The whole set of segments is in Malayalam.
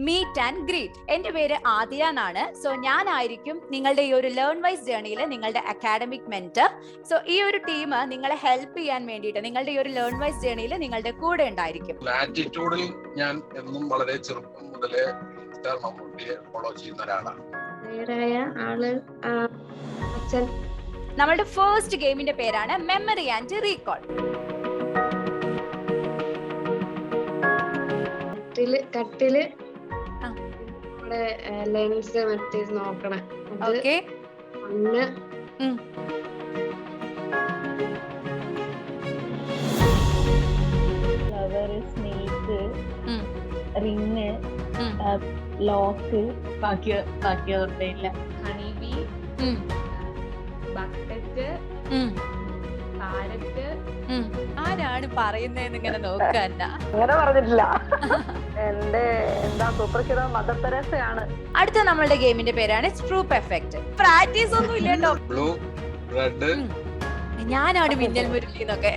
Meet and greet. എന്റെ പേര് ആദിയ എന്നാണ്. സോ ഞാനായിരിക്കും നിങ്ങളുടെ ഈ ഒരു ലേൺ വൈസ് ജേർണിയിൽ നിങ്ങളുടെ അക്കാഡമിക് മെന്റർ. സോ ഈ ഒരു ടീം നിങ്ങളെ ഹെൽപ്പ് ചെയ്യാൻ വേണ്ടിയിട്ട് നിങ്ങളുടെ ഈ ഒരു ലേൺ വൈസ് ജേർണിയിൽ നിങ്ങളുടെ കൂടെ ഉണ്ടായിരിക്കും. ആറ്റിറ്റ്യൂഡിൽ ഞാൻ എന്നും വളരെ ചെറുപ്പം മുതലേ മമ്മൂട്ടിയെ ഫോളോ ചെയ്യുന്ന ഒരാളാണ്. നമ്മളുടെ ഫസ്റ്റ് ഗെയിമിന്റെ പേരാണ് മെമ്മറി ആൻഡ് റീകോൾ. കട്ടില് ലെൻസ് മറ്റേ നോക്കണം. ഓക്കെ, ഒന്ന് ഫ്ലവർ, സ്നേക്ക്, റിങ്, ലോക്ക്, ബാക്കിയൊന്നുമില്ല. Honeybee, bucket, carrot. ആരാണ് പറയുന്നതെന്ന് ഇങ്ങനെ നോക്കാൻ അങ്ങനെ പറഞ്ഞിട്ടില്ല. എന്റെ സൂപ്പർ ഹീറോ മദർ തെരേസയാണ്. അടുത്ത നമ്മളുടെ ഗെയിമിന്റെ പേരാണ് സ്ട്രൂപ്പ് എഫക്ട്. പ്രാക്ടീസ് ഒന്നും ഇല്ല കേട്ടോ. ബ്ലൂ, റെഡ്, ഞാനാണ് മിന്നൽ മുരളി എന്നൊക്കെ.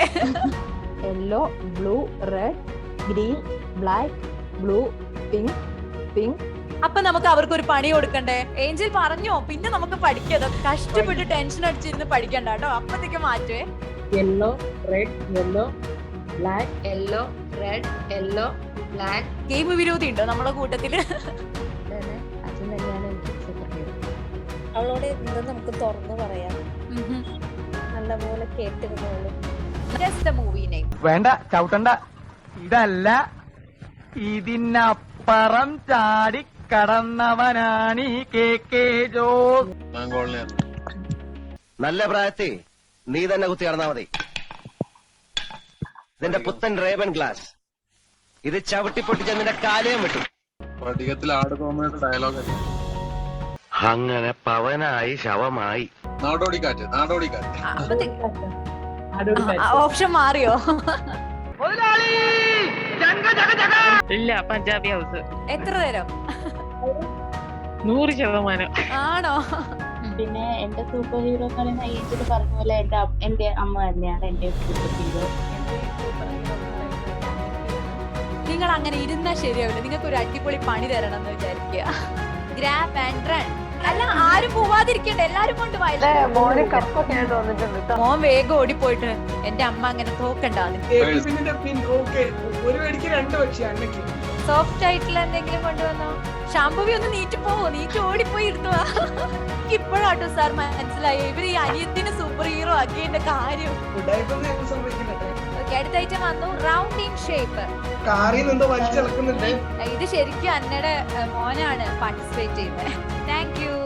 Yellow, blue, red, green, black, blue, pink, pink. അപ്പൊ നമുക്ക് അവർക്ക് ഒരു പണി കൊടുക്കണ്ടേ? ഏഞ്ചൽ പറഞ്ഞോ, പിന്നെ നമുക്ക് പഠിക്കാം. കഷ്ടപ്പെട്ട് ടെൻഷൻ അടിച്ചിരുന്ന് പഠിക്കണ്ട കേട്ടോ. അപ്പത്തേക്ക് മാറ്റുവേ. Yellow, red, yellow, black, yellow, red, yellow, black. Game വിരോധി ഉണ്ടോ നമ്മുടെ കൂട്ടത്തില്? അച്ഛൻ തന്നെയാണ് എനിക്ക് സൂപ്പർ ഹീറോ. അവളോട് എന്തെന്ന് നമുക്ക് തുറന്നു പറയാം. നല്ലപോലെ കേട്ടിരുന്നോളൂ. മൂവി നെയിം വേണ്ട, ചവിട്ടണ്ട. ഇതല്ല, ഇതിനപ്പുറം ചാടി കടന്നവനാണ് ഈ കെ ജോസ്. നല്ല പ്രായത്തിൽ നീ തന്നെ കുത്തി കടന്നാ മതി. ഇതിന്റെ പുത്തൻ റേബൻ ഗ്ലാസ് ഇത് ചവിട്ടി പൊട്ടിച്ച നിന്റെ കാലയും വിട്ടു. പട്ടികത്തിൽ ആട് കോമയുടെ ഡയലോഗ്. അങ്ങനെ പവനായി ശവമായി. നാടോടിക്കാറ്റ്, നാടോടിക്കാറ്റ്. ഓപ്ഷൻ മാറിയോ? ഇല്ല, പഞ്ചാബി ഹൗസ്. എത്ര തരം? 100%. ആണോ? പിന്നെ എന്റെ സൂപ്പർ ഹീറോ പറയുന്ന ഏജിൽ പറഞ്ഞ പോലെ എന്റെ അമ്മ തന്നെയാണ് എന്റെ സൂപ്പർ ഹീറോ. നിങ്ങൾ അങ്ങനെ ഇരുന്നാ ശരിയാവില്ല. നിങ്ങൾക്ക് ഒരു അടിപൊളി പണി തരണം എന്ന് വിചാരിക്കുക. Grab and run. അല്ല, ആരും പോവാതിരിക്കണ്ട, എല്ലാരും കൊണ്ട് മോനെ കപ്പൊക്കെ ആയിട്ട് വന്നിട്ടുണ്ട്. മോൻ വേഗം ഓടിപ്പോയിട്ട് എന്റെ അമ്മ അങ്ങനെ തോക്കണ്ടാന്ന്. സോഫ്റ്റ് ആയിട്ടുള്ള എന്തെങ്കിലും കൊണ്ടുവന്നോ? ഷാംപൂവി ഒന്ന് നീറ്റ് ഓടിപ്പോയി എടുത്തുവാ. ഇപ്പോഴാട്ടോ സാർ മനസ്സിലായോ ഇവര് ഈ അനിയത്തിന് സൂപ്പർ ഹീറോ ആക്കിയതിന്റെ കാര്യം. അടുത്ത ഐറ്റം വന്നു, റൗണ്ട് ഇൻ ഷേപ്പ്. ഇത് ശരിക്കും അന്നയുടെ മോനാണ് പാർട്ടിസിപ്പേറ്റ് ചെയ്യുന്നത്. Thank you.